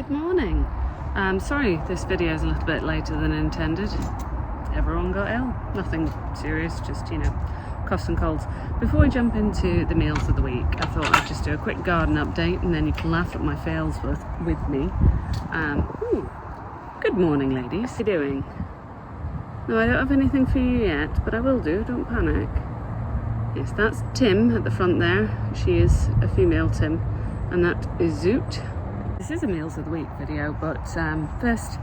Good morning. Sorry this video is a little bit later than intended. Everyone got ill. Nothing serious, just, coughs and colds. Before we jump into the meals of the week, I thought I'd just do a quick garden update and then you can laugh at my fails with me. Good morning, ladies. How are you doing? No, I don't have anything for you yet, but I will do, don't panic. Yes, that's Tim at the front there. She is a female Tim, and that is Zoot. This is a meals of the week video, but first,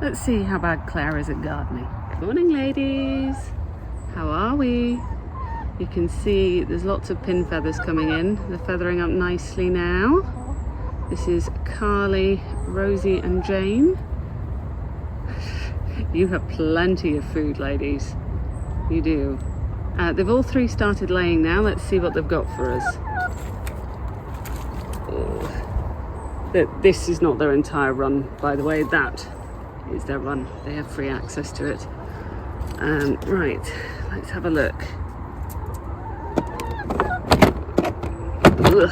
let's see how bad Claire is at gardening. Good morning, ladies. How are we? You can see there's lots of pin feathers coming in. They're feathering up nicely now. This is Carly, Rosie and Jane. You have plenty of food, ladies. You do. They've all three started laying now. Let's see what they've got for us. This is not their entire run, by the way. That is their run. They have free access to it. Right, let's have a look. Ugh.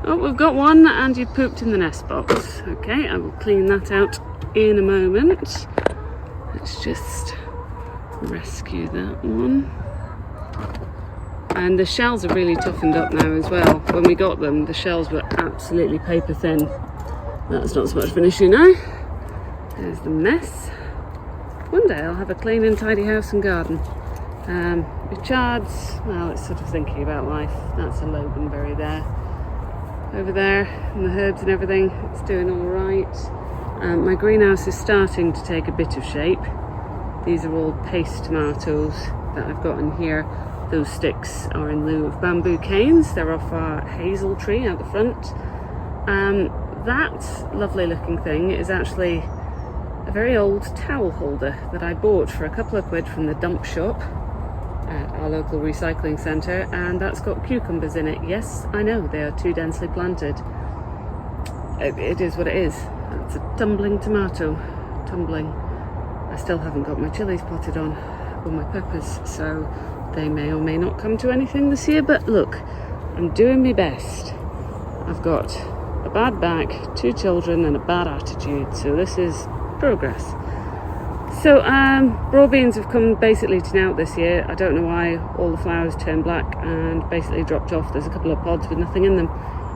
Oh, we've got one, and you pooped in the nest box. Okay, I will clean that out in a moment. Let's just rescue that one. And the shells are really toughened up now as well. When we got them, the shells were absolutely paper thin. That's not so much of an issue now. There's the mess. One day I'll have a clean and tidy house and garden. Richard's, well, it's sort of thinking about life. That's a loganberry there. Over there, and the herbs and everything, it's doing all right. My greenhouse is starting to take a bit of shape. These are all paste tomatoes that I've got in here. Those sticks are in lieu of bamboo canes. They're off our hazel tree out the front. That lovely looking thing is actually a very old towel holder that I bought for a couple of quid from the dump shop at our local recycling centre, and that's got cucumbers in it. Yes, I know, they are too densely planted. It is what it is. It's a tumbling tomato. Tumbling. I still haven't got my chilies potted on, or my peppers, so they may or may not come to anything this year, but look, I'm doing my best. I've got a bad back, 2 children and a bad attitude, so this is progress. So broad beans have come basically to nout this year. I don't know why all the flowers turned black and basically dropped off. There's a couple of pods with nothing in them.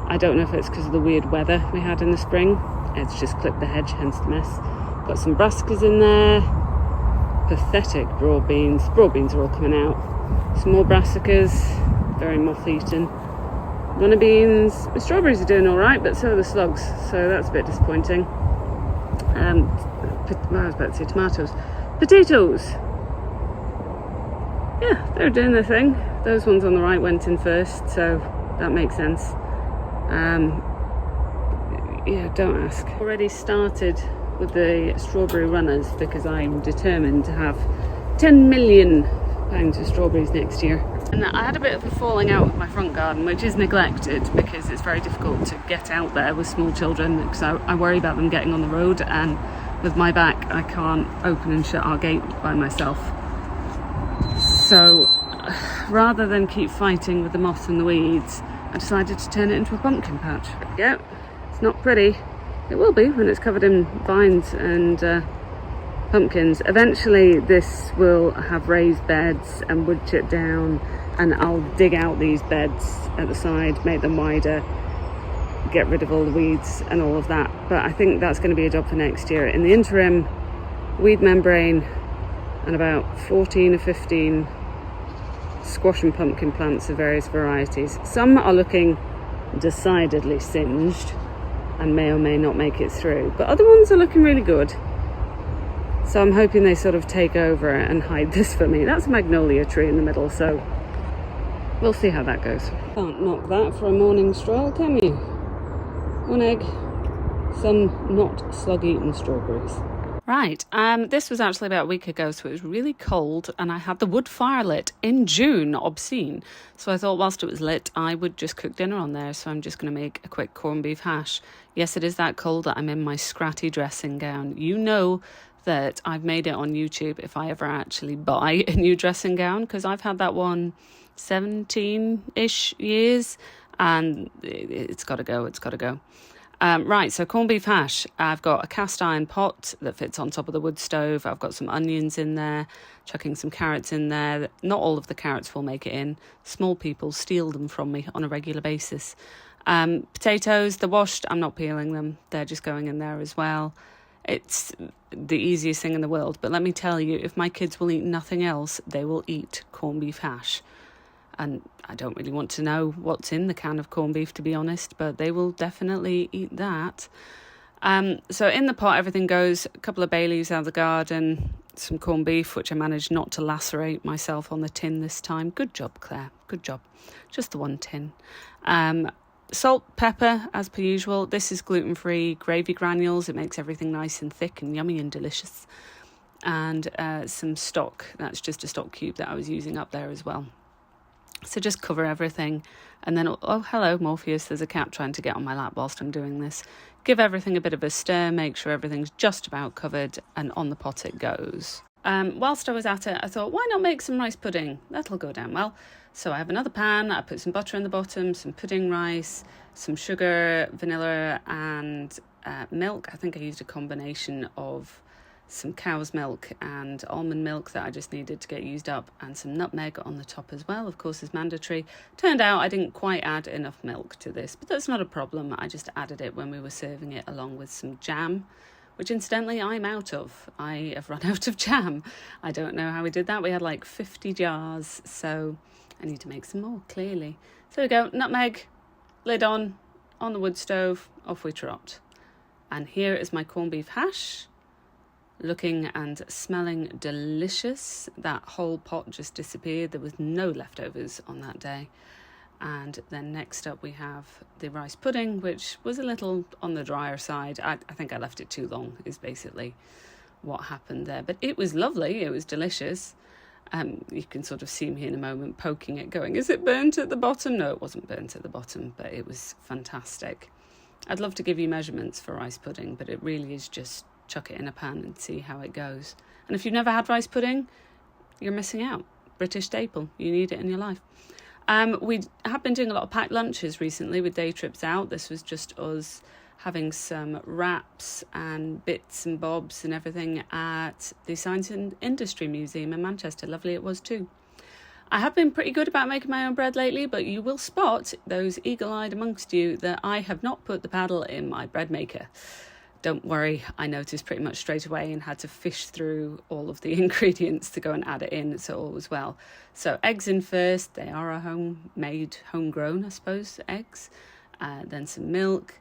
I don't know if it's because of the weird weather we had in the spring. It's just clipped the hedge, hence the mess. Got some brassicas in there. Pathetic broad beans. Broad beans are all coming out. Some more brassicas, very moth-eaten. Runner beans. The strawberries are doing all right, but so are the slugs, so that's a bit disappointing. I was about to say tomatoes. Potatoes. Yeah, they're doing their thing. Those ones on the right went in first, so that makes sense. Yeah, don't ask. Already started with the strawberry runners because I'm determined to have 10 million pounds of strawberries next year. And I had a bit of a falling out with my front garden, which is neglected because it's very difficult to get out there with small children, because I worry about them getting on the road, and with my back I can't open and shut our gate by myself. So rather than keep fighting with the moths and the weeds, I decided to turn it into a pumpkin patch. Yep, it's not pretty. It will be when it's covered in vines and pumpkins. Eventually this will have raised beds and wood chip down, and I'll dig out these beds at the side, make them wider, get rid of all the weeds and all of that. But I think that's going to be a job for next year. In the interim, weed membrane and about 14 or 15 squash and pumpkin plants of various varieties. Some are looking decidedly singed and may or may not make it through, but other ones are looking really good. So I'm hoping they sort of take over and hide this for me. That's a magnolia tree in the middle, so we'll see how that goes. Can't knock that for a morning stroll, can you? One egg, some not slug-eaten strawberries. Right, this was actually about a week ago, so it was really cold, and I had the wood fire lit in June, obscene. So I thought whilst it was lit, I would just cook dinner on there, so I'm just going to make a quick corned beef hash. Yes, it is that cold that I'm in my scratty dressing gown. You know that I've made it on YouTube if I ever actually buy a new dressing gown, because I've had that one 17-ish years, and it's got to go. Right, so corned beef hash. I've got a cast iron pot that fits on top of the wood stove. I've got some onions in there, chucking some carrots in there. Not all of the carrots will make it in. Small people steal them from me on a regular basis. Potatoes, they're washed. I'm not peeling them. They're just going in there as well. It's the easiest thing in the world. But let me tell you, if my kids will eat nothing else, they will eat corned beef hash. And I don't really want to know what's in the can of corned beef, to be honest, but they will definitely eat that. So in the pot, everything goes. A couple of bay leaves out of the garden, some corned beef, which I managed not to lacerate myself on the tin this time. Good job, Claire. Good job. Just the one tin. Salt, pepper, as per usual. This is gluten-free gravy granules. It makes everything nice and thick and yummy and delicious. And some stock. That's just a stock cube that I was using up there as well. So just cover everything, and then, oh, hello, Morpheus, there's a cat trying to get on my lap whilst I'm doing this. Give everything a bit of a stir, make sure everything's just about covered, and on the pot it goes. Whilst I was at it, I thought, why not make some rice pudding? That'll go down well. So I have another pan, I put some butter in the bottom, some pudding rice, some sugar, vanilla, and milk. I think I used a combination of some cow's milk and almond milk that I just needed to get used up, and some nutmeg on the top as well, of course, is mandatory. Turned out I didn't quite add enough milk to this, but that's not a problem. I just added it when we were serving it along with some jam, which incidentally I'm out of. I have run out of jam. I don't know how we did that. We had like 50 jars, so I need to make some more, clearly. So there we go, nutmeg, lid on the wood stove, off we trot. And here is my corned beef hash, looking and smelling delicious. That whole pot just disappeared. There was no leftovers on that day. And then next up we have the rice pudding, which was a little on the drier side. I think I left it too long, is basically what happened there. But it was lovely. It was delicious. You can sort of see me in a moment poking it, going, is it burnt at the bottom? No, it wasn't burnt at the bottom, but it was fantastic. I'd love to give you measurements for rice pudding, but it really is just chuck it in a pan and see how it goes. And if you've never had rice pudding, you're missing out. British staple. You need it in your life. We have been doing a lot of packed lunches recently with day trips out. This was just us having some wraps and bits and bobs and everything at the Science and Industry Museum in Manchester. Lovely it was too. I have been pretty good about making my own bread lately, but you will spot, those eagle-eyed amongst you, that I have not put the paddle in my bread maker. Don't worry, I noticed pretty much straight away and had to fish through all of the ingredients to go and add it in, so all was well. So eggs in first. They are a homemade, homegrown, I suppose, eggs. Then some milk,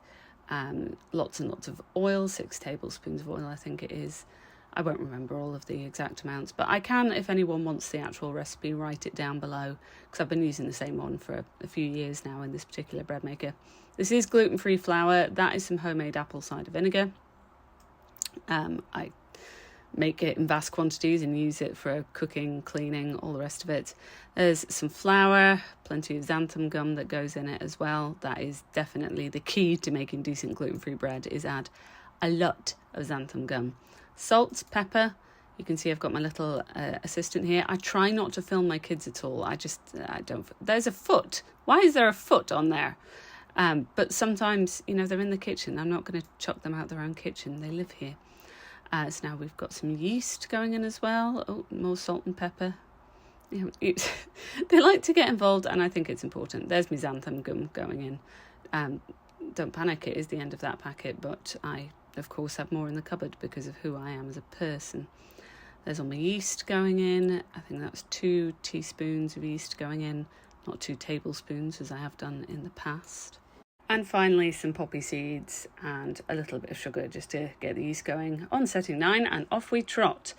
lots and lots of oil, 6 tablespoons of oil I think it is. I won't remember all of the exact amounts, but I can, if anyone wants the actual recipe, write it down below, because I've been using the same one for a few years now in this particular bread maker. This is gluten-free flour. That is some homemade apple cider vinegar. I make it in vast quantities and use it for cooking, cleaning, all the rest of it. There's some flour, plenty of xanthan gum that goes in it as well. That is definitely the key to making decent gluten-free bread, is add a lot of xanthan gum. Salt, pepper. You can see I've got my little assistant here. I try not to film my kids at all. I don't. There's a foot. Why is there a foot on there? But sometimes, they're in the kitchen. I'm not going to chuck them out their own kitchen. They live here. So now we've got some yeast going in as well. Oh, more salt and pepper. They like to get involved, and I think it's important. There's my xanthan gum going in. Don't panic, it is the end of that packet, but I, of course, have more in the cupboard because of who I am as a person. There's all my yeast going in. I think that's 2 teaspoons of yeast going in, not 2 tablespoons as I have done in the past. And finally, some poppy seeds and a little bit of sugar just to get the yeast going on setting 9, and off we trot.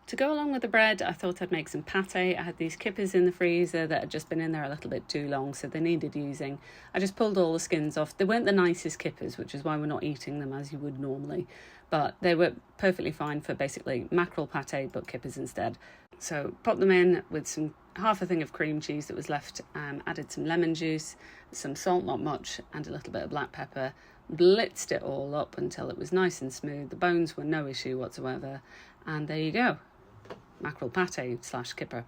To go along with the bread, I thought I'd make some pate. I had these kippers in the freezer that had just been in there a little bit too long, so they needed using. I just pulled all the skins off. They weren't the nicest kippers, which is why we're not eating them as you would normally, but they were perfectly fine for basically mackerel pate, but kippers instead. So pop them in with half a thing of cream cheese that was left, added some lemon juice, some salt, not much, and a little bit of black pepper. Blitzed it all up until it was nice and smooth. The bones were no issue whatsoever, and there you go. Mackerel pate / kipper.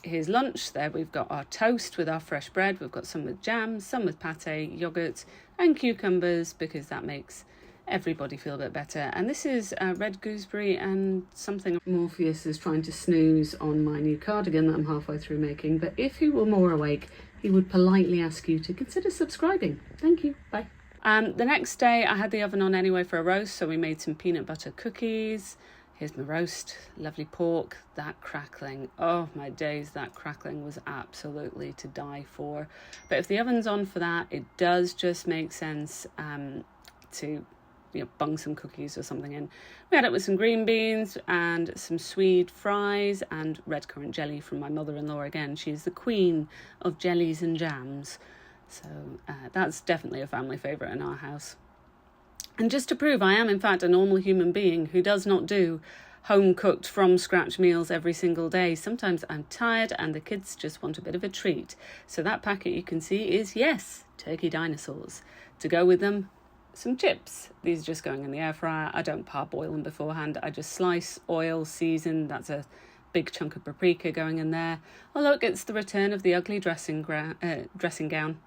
Here's lunch. There we've got our toast with our fresh bread. We've got some with jam, some with pate, yoghurt and cucumbers, because that makes everybody feel a bit better. And this is red gooseberry and something. Morpheus is trying to snooze on my new cardigan that I'm halfway through making, but if he were more awake, he would politely ask you to consider subscribing. Thank you. Bye. The next day I had the oven on anyway for a roast, so we made some peanut butter cookies. Here's my roast, lovely pork, that crackling. Oh my days, that crackling was absolutely to die for. But if the oven's on for that, it does just make sense to bung some cookies or something in. We had it with some green beans and some swede fries and red currant jelly from my mother-in-law again. She's the queen of jellies and jams. So that's definitely a family favourite in our house. And just to prove I am in fact a normal human being who does not do home-cooked from scratch meals every single day, sometimes I'm tired and the kids just want a bit of a treat. So that packet you can see is, yes, turkey dinosaurs. To go with them, some chips. These are just going in the air fryer. I don't parboil them beforehand. I just slice, oil, season. That's a big chunk of paprika going in there. Oh look, it's the return of the ugly dressing gown.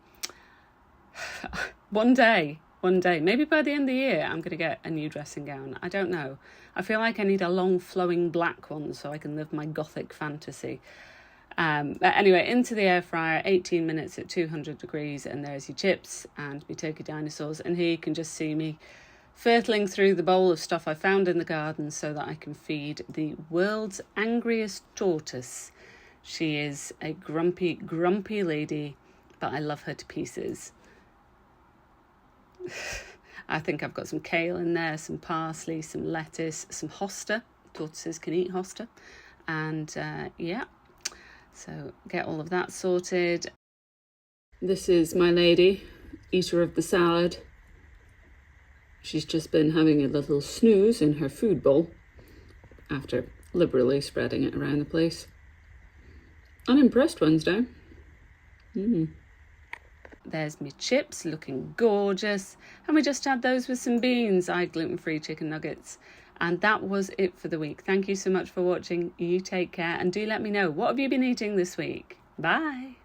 One day, maybe by the end of the year, I'm going to get a new dressing gown. I don't know. I feel like I need a long flowing black one so I can live my gothic fantasy. But anyway, into the air fryer, 18 minutes at 200 degrees, and there's your chips and my turkey dinosaurs. And here you can just see me firtling through the bowl of stuff I found in the garden so that I can feed the world's angriest tortoise. She is a grumpy, grumpy lady, but I love her to pieces. I think I've got some kale in there, some parsley, some lettuce, some hosta. Tortoises can eat hosta. And yeah, so get all of that sorted. This is my lady, eater of the salad. She's just been having a little snooze in her food bowl after liberally spreading it around the place. Unimpressed Wednesday. There's me chips looking gorgeous, and we just had those with some beans. I had gluten-free chicken nuggets, and that was it for the week. Thank you so much for watching. You take care, and do let me know, what have you been eating this week? Bye.